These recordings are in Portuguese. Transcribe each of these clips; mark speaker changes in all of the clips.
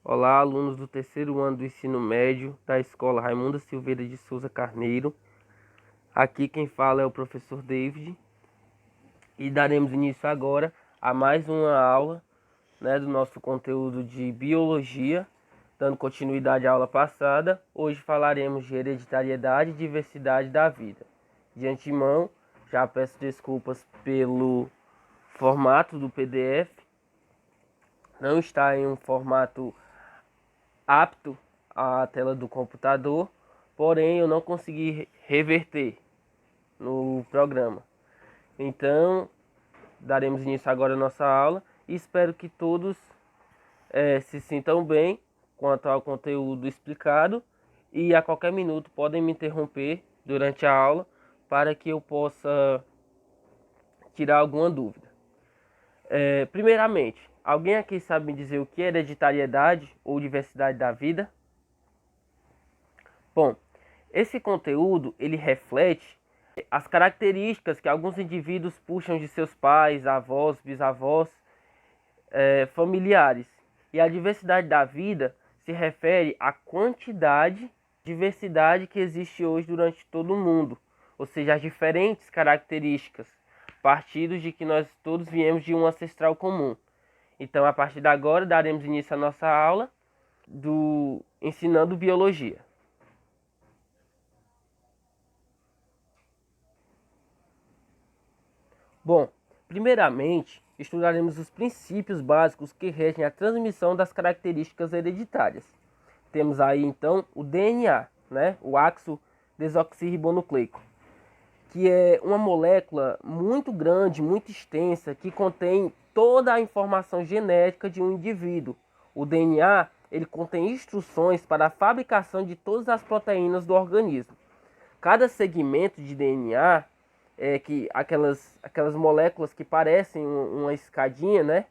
Speaker 1: Olá, alunos do terceiro ano do ensino médio da Escola Raimunda Silveira de Souza Carneiro. Aqui quem fala é o professor David e daremos início agora a mais uma aula, do nosso conteúdo de biologia, dando continuidade à aula passada. Hoje falaremos de hereditariedade e diversidade da vida. De antemão, já peço desculpas pelo formato do PDF, não está em um formato apto à tela do computador, porém eu não consegui reverter no programa. Então, daremos início agora à nossa aula e espero que todos se sintam bem quanto ao conteúdo explicado e a qualquer minuto podem me interromper durante a aula para que eu possa tirar alguma dúvida. Primeiramente, alguém aqui sabe me dizer o que é hereditariedade ou diversidade da vida? Bom, esse conteúdo ele reflete as características que alguns indivíduos puxam de seus pais, avós, bisavós, familiares. E a diversidade da vida se refere à quantidade, diversidade que existe hoje durante todo o mundo, ou seja, as diferentes características, partidos de que nós todos viemos de um ancestral comum. Então, a partir de agora, daremos início à nossa aula do Ensinando Biologia. Bom, primeiramente, estudaremos os princípios básicos que regem a transmissão das características hereditárias. Temos aí, então, o DNA, o ácido desoxirribonucleico, que é uma molécula muito grande, muito extensa, que contém toda a informação genética de um indivíduo. O DNA, ele contém instruções para a fabricação de todas as proteínas do organismo. Cada segmento de DNA que aquelas moléculas que parecem uma escadinha,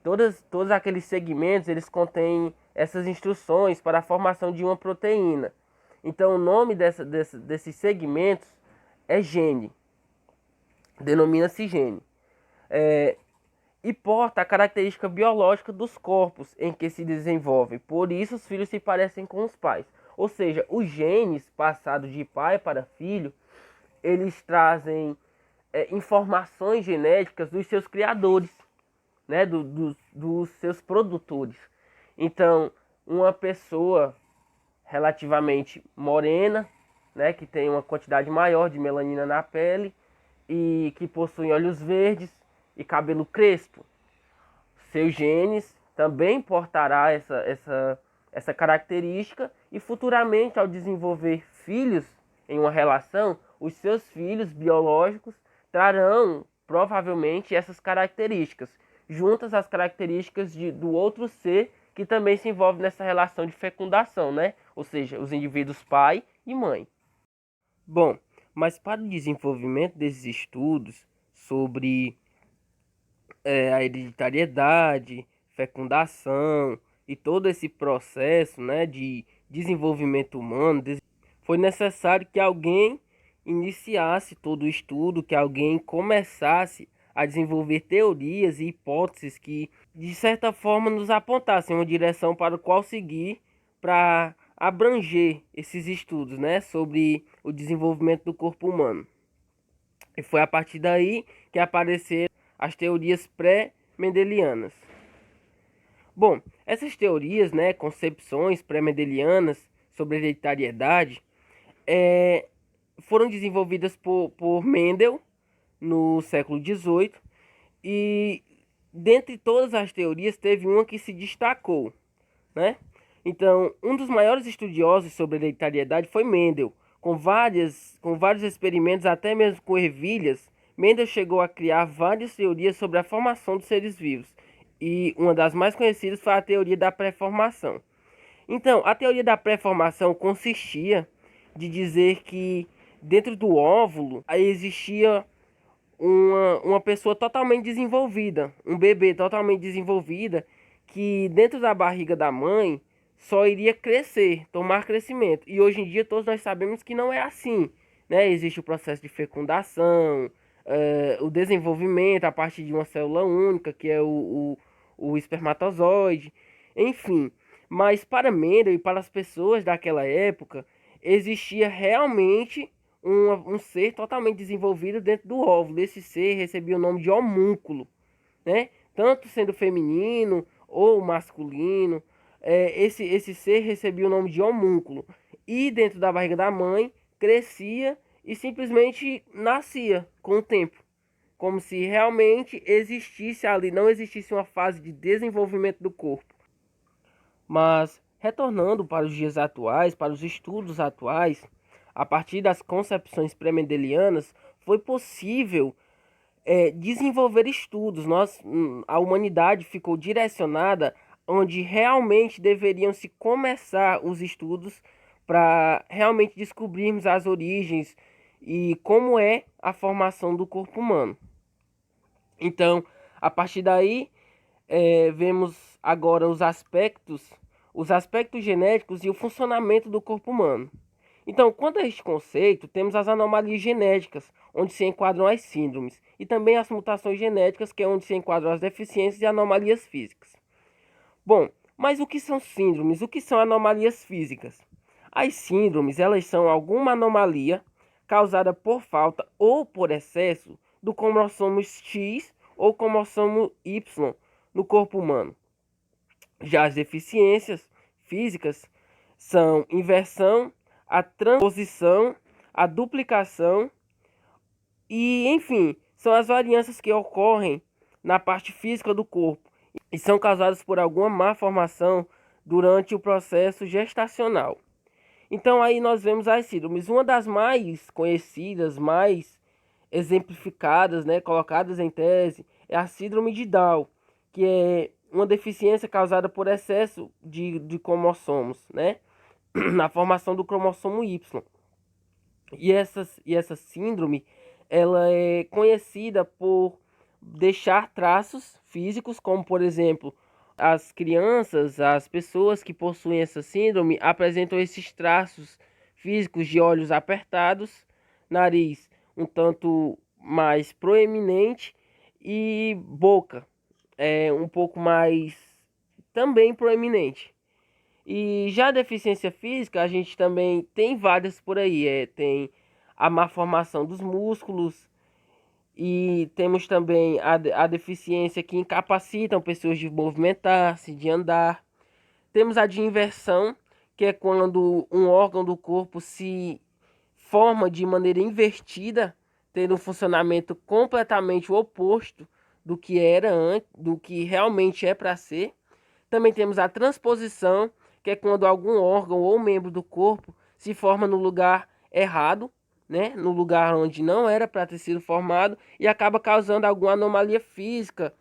Speaker 1: todos aqueles segmentos, eles contêm essas instruções para a formação de uma proteína. Então, o nome desses segmentos é gene, denomina-se gene. E porta a característica biológica dos corpos em que se desenvolvem. Por isso, os filhos se parecem com os pais. Ou seja, os genes passados de pai para filho, eles trazem informações genéticas dos seus criadores, dos seus produtores. Então, uma pessoa relativamente morena, que tem uma quantidade maior de melanina na pele e que possui olhos verdes e cabelo crespo, seus genes também portará essa característica e futuramente, ao desenvolver filhos em uma relação, os seus filhos biológicos trarão provavelmente essas características, juntas às características do outro ser que também se envolve nessa relação de fecundação, Ou seja, os indivíduos pai e mãe. Bom, mas para o desenvolvimento desses estudos sobre a hereditariedade, fecundação e todo esse processo, de desenvolvimento humano, foi necessário que alguém iniciasse todo o estudo, que alguém começasse a desenvolver teorias e hipóteses que, de certa forma, nos apontassem uma direção para o qual seguir para abranger esses estudos, sobre o desenvolvimento do corpo humano. E foi a partir daí que apareceram as teorias pré-mendelianas. Bom, essas teorias, concepções pré-mendelianas sobre hereditariedade, foram desenvolvidas por Mendel no século XVIII e dentre todas as teorias teve uma que se destacou, Então, um dos maiores estudiosos sobre hereditariedade foi Mendel. Com vários experimentos, até mesmo com ervilhas, Mendel chegou a criar várias teorias sobre a formação dos seres vivos. E uma das mais conhecidas foi a teoria da pré-formação. Então, a teoria da pré-formação consistia de dizer que dentro do óvulo existia uma pessoa totalmente desenvolvida, um bebê totalmente desenvolvida, que dentro da barriga da mãe só iria crescer, tomar crescimento. E hoje em dia todos nós sabemos que não é assim, Existe o processo de fecundação, o desenvolvimento a partir de uma célula única, que é o espermatozoide, enfim. Mas para Mendel e para as pessoas daquela época, existia realmente um ser totalmente desenvolvido dentro do óvulo. Esse ser recebia o nome de homúnculo, né? Tanto sendo feminino ou masculino, esse ser recebia o nome de homúnculo. E dentro da barriga da mãe, crescia e simplesmente nascia com o tempo. Como se realmente existisse ali, não existisse uma fase de desenvolvimento do corpo. Mas, retornando para os dias atuais, para os estudos atuais, a partir das concepções pré-mendelianas, foi possível desenvolver estudos. A humanidade ficou direcionada onde realmente deveriam se começar os estudos para realmente descobrirmos as origens e como é a formação do corpo humano. Então, a partir daí, vemos agora os aspectos genéticos e o funcionamento do corpo humano. Então, quanto a este conceito, temos as anomalias genéticas, onde se enquadram as síndromes, e também as mutações genéticas, que é onde se enquadram as deficiências e anomalias físicas. Bom, mas o que são síndromes? O que são anomalias físicas? As síndromes, elas são alguma anomalia causada por falta ou por excesso do cromossomo X ou cromossomo Y no corpo humano. Já as deficiências físicas são inversão, a transposição, a duplicação e, enfim, são as variâncias que ocorrem na parte física do corpo e são causadas por alguma malformação durante o processo gestacional. Então aí nós vemos as síndromes. Uma das mais conhecidas, mais exemplificadas, né, colocadas em tese, é a síndrome de Down, que é uma deficiência causada por excesso de cromossomos, né, na formação do cromossomo Y. E essa síndrome, ela é conhecida por deixar traços físicos, como por exemplo, as crianças, as pessoas que possuem essa síndrome apresentam esses traços físicos de olhos apertados, nariz um tanto mais proeminente e boca um pouco mais também proeminente. E já a deficiência física, a gente também tem várias por aí. Tem a má formação dos músculos e temos também a deficiência que incapacitam pessoas de movimentar-se, de andar. Temos a de inversão, que é quando um órgão do corpo se forma de maneira invertida, tendo um funcionamento completamente oposto do que era antes, do que realmente é para ser. Também temos a transposição, que é quando algum órgão ou membro do corpo se forma no lugar errado, né? No lugar onde não era para ter sido formado e acaba causando alguma anomalia física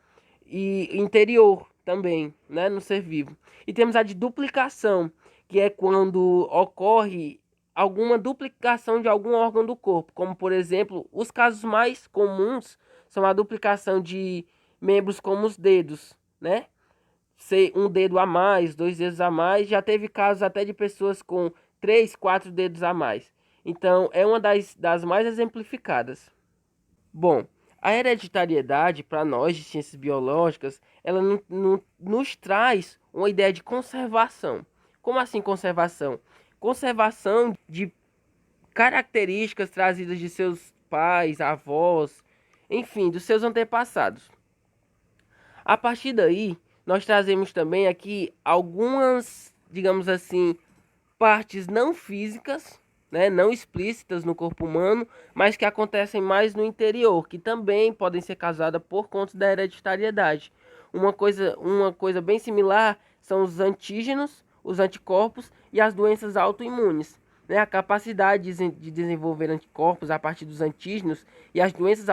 Speaker 1: e interior também, né? No ser vivo. E temos a de duplicação, que é quando ocorre alguma duplicação de algum órgão do corpo, como por exemplo, os casos mais comuns são a duplicação de membros como os dedos, né? Ser um dedo a mais, 2 dedos a mais. Já teve casos até de pessoas com 3, 4 dedos a mais. Então, é uma das mais exemplificadas. Bom, a hereditariedade, para nós de ciências biológicas, ela nos traz uma ideia de conservação. Como assim conservação? Conservação de características trazidas de seus pais, avós, enfim, dos seus antepassados. A partir daí, nós trazemos também aqui algumas, digamos assim, partes não físicas, né, não explícitas no corpo humano, mas que acontecem mais no interior, que também podem ser causadas por conta da hereditariedade. Uma coisa bem similar são os antígenos, os anticorpos e as doenças autoimunes. Né, a capacidade de desenvolver anticorpos a partir dos antígenos e as doenças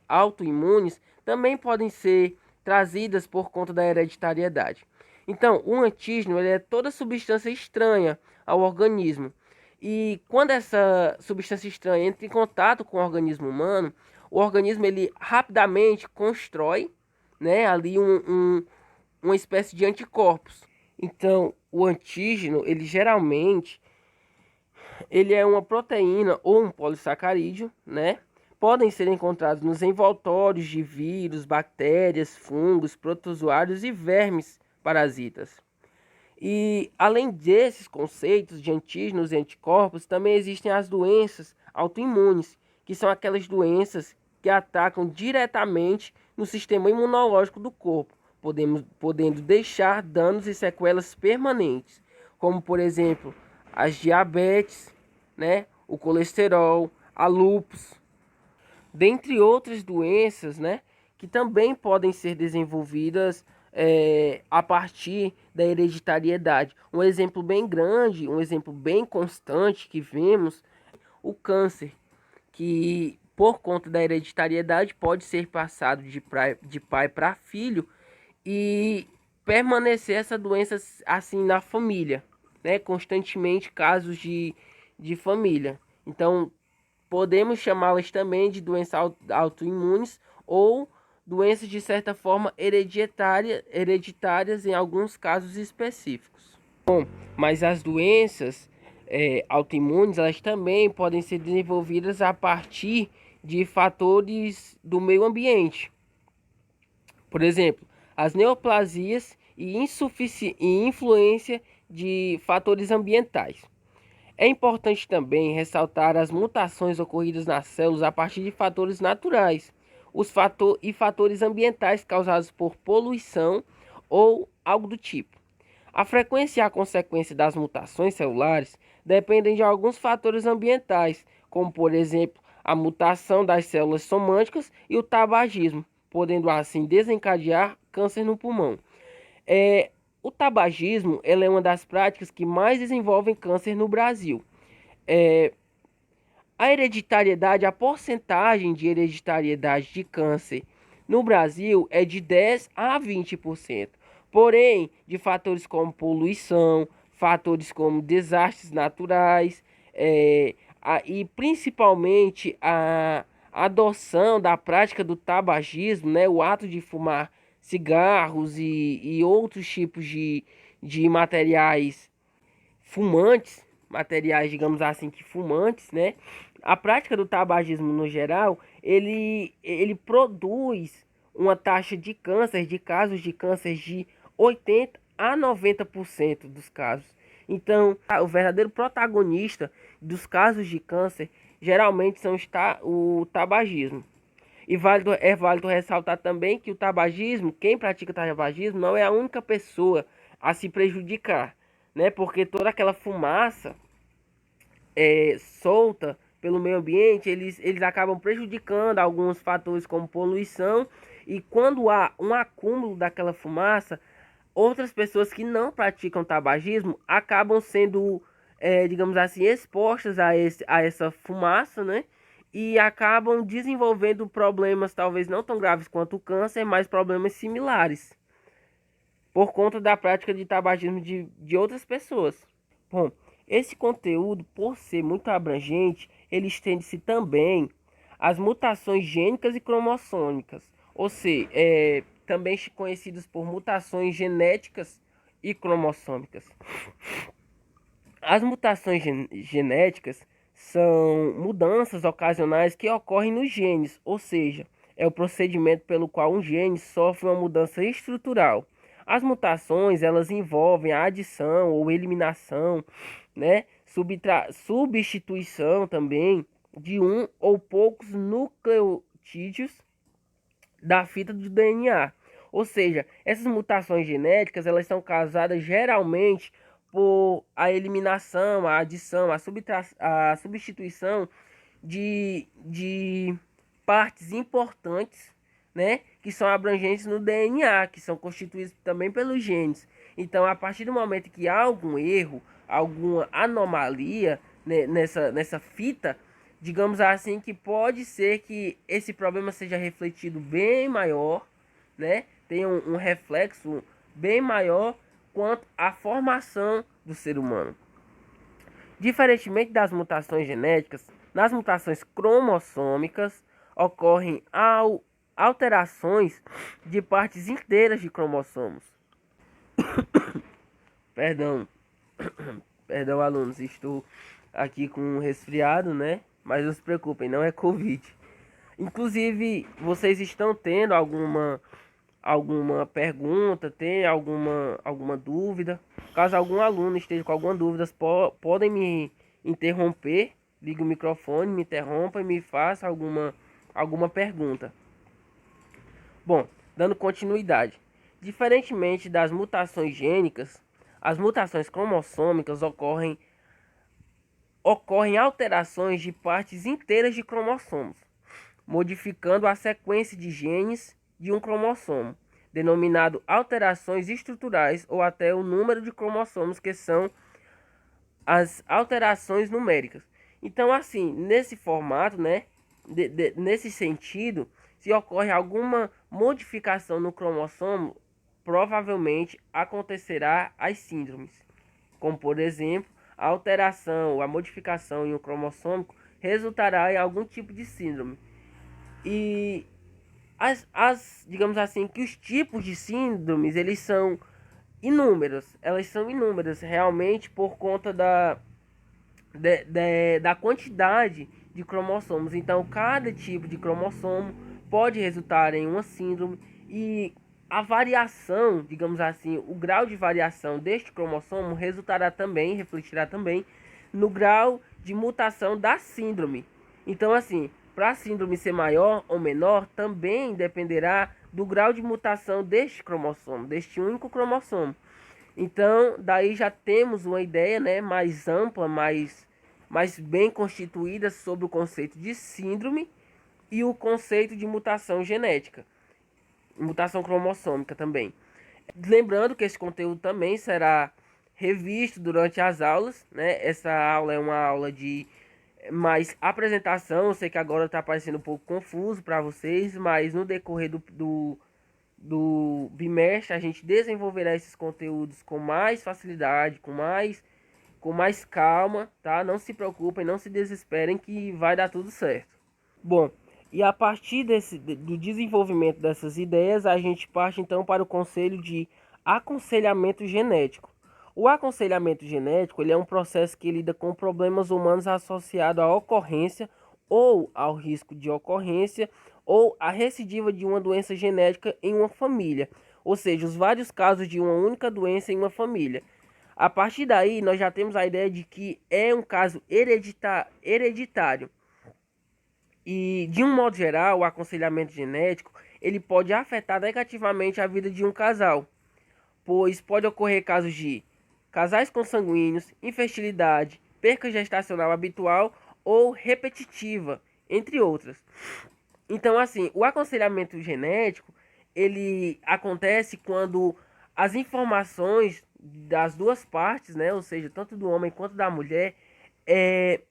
Speaker 1: autoimunes também podem ser trazidas por conta da hereditariedade. Então, o antígeno ele é toda substância estranha ao organismo. E quando essa substância estranha entra em contato com o organismo humano, o organismo ele rapidamente constrói, né, ali uma espécie de anticorpos. Então, o antígeno, ele geralmente ele é uma proteína ou um polissacarídeo, né? Podem ser encontrados nos envoltórios de vírus, bactérias, fungos, protozoários e vermes parasitas. E além desses conceitos de antígenos e anticorpos, também existem as doenças autoimunes, que são aquelas doenças que atacam diretamente no sistema imunológico do corpo, podendo deixar danos e sequelas permanentes, como por exemplo as diabetes, né, o colesterol, a lúpus, dentre outras doenças, né, que também podem ser desenvolvidas a partir da hereditariedade. Um exemplo bem grande, um exemplo bem constante que vemos, o câncer, que por conta da hereditariedade pode ser passado de pai para filho e permanecer essa doença assim na família, né? Constantemente casos de família. Então, podemos chamá-las também de doenças autoimunes ou doenças de certa forma hereditárias em alguns casos específicos. Bom, mas as doenças autoimunes elas também podem ser desenvolvidas a partir de fatores do meio ambiente. Por exemplo, as neoplasias e influência de fatores ambientais. É importante também ressaltar as mutações ocorridas nas células a partir de fatores naturais, e fatores ambientais causados por poluição ou algo do tipo. A frequência e a consequência das mutações celulares dependem de alguns fatores ambientais, como por exemplo a mutação das células somânticas e o tabagismo, podendo assim desencadear câncer no pulmão. O tabagismo é uma das práticas que mais desenvolvem câncer no Brasil. É, a hereditariedade, a porcentagem de hereditariedade de câncer no Brasil é de 10 a 20%. Porém, de fatores como poluição, fatores como desastres naturais, e principalmente a adoção da prática do tabagismo, né, o ato de fumar cigarros e outros tipos de materiais fumantes, materiais, digamos assim, que fumantes, né? A prática do tabagismo no geral, ele produz uma taxa de câncer, de casos de câncer de 80 a 90% dos casos. Então, o verdadeiro protagonista dos casos de câncer geralmente são o tabagismo. E é válido ressaltar também que o tabagismo, quem pratica tabagismo, não é a única pessoa a se prejudicar, né? Porque toda aquela fumaça solta pelo meio ambiente, eles acabam prejudicando alguns fatores como poluição. E quando há um acúmulo daquela fumaça, outras pessoas que não praticam tabagismo acabam sendo, digamos assim, expostas a essa fumaça, né? E acabam desenvolvendo problemas talvez não tão graves quanto o câncer, mas problemas similares, por conta da prática de tabagismo de outras pessoas. Bom, esse conteúdo, por ser muito abrangente, ele estende-se também às mutações gênicas e cromossômicas, ou seja, também conhecidas por mutações genéticas e cromossômicas. As mutações genéticas são mudanças ocasionais que ocorrem nos genes, ou seja, é o procedimento pelo qual um gene sofre uma mudança estrutural. As mutações, elas envolvem a adição ou eliminação, né, substituição também de um ou poucos nucleotídeos da fita do DNA. Ou seja, essas mutações genéticas, elas são causadas geralmente por a eliminação, a adição, a substituição de partes importantes, né, que são abrangentes no DNA, que são constituídos também pelos genes. Então, a partir do momento que há algum erro, alguma anomalia, né, nessa fita, digamos assim, que pode ser que esse problema seja refletido bem maior, né? Tem um reflexo bem maior quanto à formação do ser humano. Diferentemente das mutações genéticas, nas mutações cromossômicas ocorrem alterações de partes inteiras de cromossomos. Perdão, perdão, alunos, estou aqui com um resfriado, né? Mas não se preocupem, não é Covid. Inclusive, vocês estão tendo alguma pergunta, tem alguma dúvida. Caso algum aluno esteja com alguma dúvida, podem me interromper, ligue o microfone, me interrompa e me faça alguma pergunta. Bom, dando continuidade. Diferentemente das mutações gênicas, as mutações cromossômicas ocorrem alterações de partes inteiras de cromossomos, modificando a sequência de genes de um cromossomo, denominado alterações estruturais ou até o número de cromossomos, que são as alterações numéricas. Então, assim, nesse formato, né, nesse sentido, se ocorre alguma modificação no cromossomo, provavelmente acontecerá as síndromes, como por exemplo, a alteração ou a modificação em um cromossomo resultará em algum tipo de síndrome. E digamos assim, que os tipos de síndromes, elas são inúmeras realmente por conta da quantidade de cromossomos. Então, cada tipo de cromossomo pode resultar em uma síndrome e a variação, digamos assim, o grau de variação deste cromossomo refletirá também no grau de mutação da síndrome. Então, assim, para a síndrome ser maior ou menor, também dependerá do grau de mutação deste cromossomo, deste único cromossomo. Então, daí já temos uma ideia, né, mais ampla, mais bem constituída sobre o conceito de síndrome e o conceito de mutação genética, mutação cromossômica também. Lembrando que esse conteúdo também será revisto durante as aulas, né? Essa aula é uma aula de mais apresentação. Eu sei que agora está parecendo um pouco confuso para vocês, mas no decorrer do bimestre a gente desenvolverá esses conteúdos com mais facilidade, com mais calma, tá? Não se preocupem, não se desesperem que vai dar tudo certo. Bom, e a partir do desenvolvimento dessas ideias, a gente parte então para o conselho de aconselhamento genético. O aconselhamento genético ele é um processo que lida com problemas humanos associados à ocorrência ou ao risco de ocorrência ou à recidiva de uma doença genética em uma família, ou seja, os vários casos de uma única doença em uma família. A partir daí, nós já temos a ideia de que é um caso hereditário. E, de um modo geral, o aconselhamento genético ele pode afetar negativamente a vida de um casal, pois pode ocorrer casos de casais consanguíneos, infertilidade, perca gestacional habitual ou repetitiva, entre outras. Então, assim, o aconselhamento genético ele acontece quando as informações das duas partes, né, ou seja, tanto do homem quanto da mulher, é,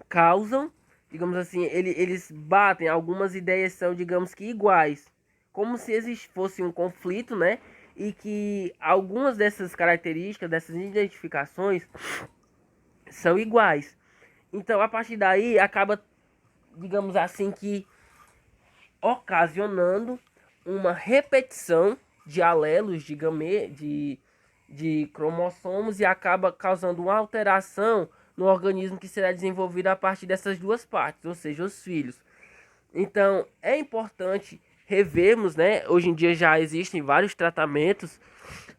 Speaker 1: causam, digamos assim, eles batem, algumas ideias são, digamos que iguais, como se fosse um conflito, né? E que algumas dessas características, dessas identificações são iguais. Então, a partir daí, acaba, digamos assim, que ocasionando uma repetição de alelos, de cromossomos e acaba causando uma alteração no organismo que será desenvolvido a partir dessas duas partes, ou seja, os filhos. Então, é importante revermos, né? Hoje em dia já existem vários tratamentos,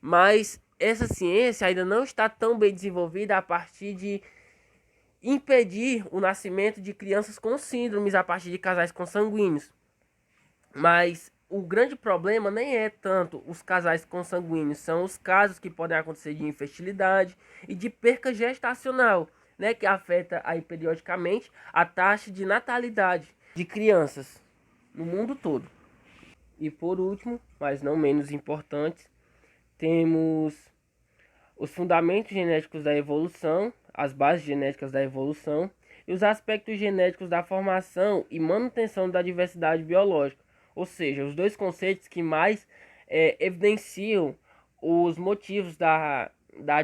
Speaker 1: mas essa ciência ainda não está tão bem desenvolvida a partir de impedir o nascimento de crianças com síndromes a partir de casais consanguíneos. Mas o grande problema nem é tanto os casais consanguíneos, são os casos que podem acontecer de infertilidade e de perca gestacional, né, que afeta aí periodicamente a taxa de natalidade de crianças no mundo todo. E por último, mas não menos importante, temos os fundamentos genéticos da evolução, as bases genéticas da evolução e os aspectos genéticos da formação e manutenção da diversidade biológica. Ou seja, os dois conceitos que mais evidenciam os motivos da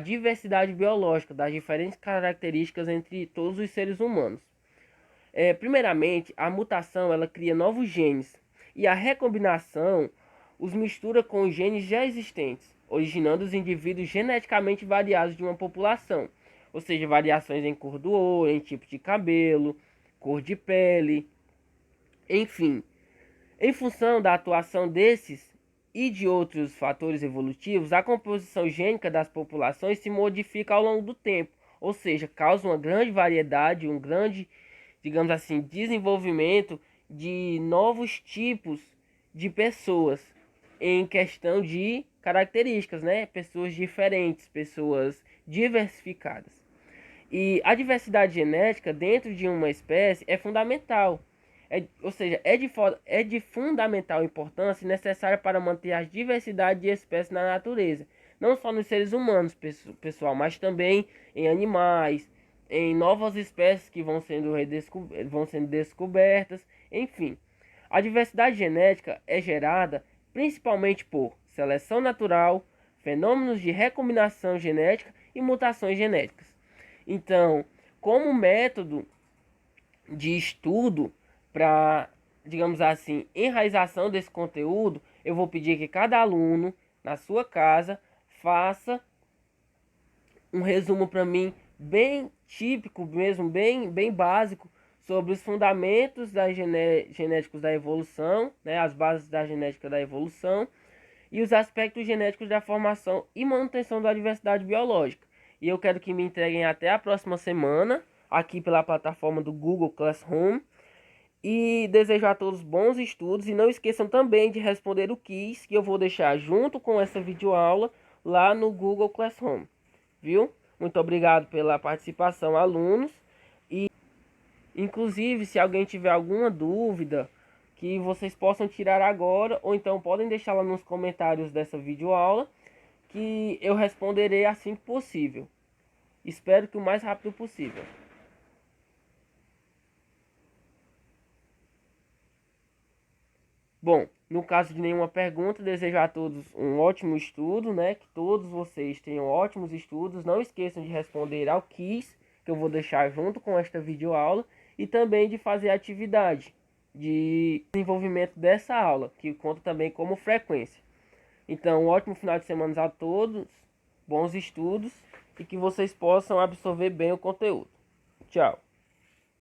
Speaker 1: diversidade biológica, das diferentes características entre todos os seres humanos. Primeiramente, a mutação ela cria novos genes e a recombinação os mistura com os genes já existentes, originando os indivíduos geneticamente variados de uma população, ou seja, variações em cor do olho, em tipo de cabelo, cor de pele, enfim. Em função da atuação desses e de outros fatores evolutivos, a composição gênica das populações se modifica ao longo do tempo, ou seja, causa uma grande variedade, um grande, digamos assim, desenvolvimento de novos tipos de pessoas em questão de características, né? Pessoas diferentes, pessoas diversificadas. E a diversidade genética dentro de uma espécie é fundamental. Ou seja, é de fundamental importância e necessária para manter a diversidade de espécies na natureza. Não só nos seres humanos, pessoal, mas também em animais, em novas espécies que vão sendo descobertas, enfim. A diversidade genética é gerada principalmente por seleção natural, fenômenos de recombinação genética e mutações genéticas. Então, como método de estudo para, digamos assim, enraização desse conteúdo, eu vou pedir que cada aluno, na sua casa, faça um resumo para mim bem típico mesmo, bem básico, sobre os fundamentos genéticos da evolução, né, as bases da genética da evolução e os aspectos genéticos da formação e manutenção da diversidade biológica. E eu quero que me entreguem até a próxima semana, aqui pela plataforma do Google Classroom. E desejo a todos bons estudos. E não esqueçam também de responder o quiz, que eu vou deixar junto com essa videoaula lá no Google Classroom. Viu? Muito obrigado pela participação, alunos. E, inclusive, se alguém tiver alguma dúvida, que vocês possam tirar agora, ou então podem deixar lá nos comentários dessa videoaula, que eu responderei assim que possível. Espero que o mais rápido possível. Bom, no caso de nenhuma pergunta, desejo a todos um ótimo estudo, né? Que todos vocês tenham ótimos estudos. Não esqueçam de responder ao quiz, que eu vou deixar junto com esta videoaula, e também de fazer a atividade de desenvolvimento dessa aula, que conta também como frequência. Então, um ótimo final de semana a todos, bons estudos e que vocês possam absorver bem o conteúdo. Tchau!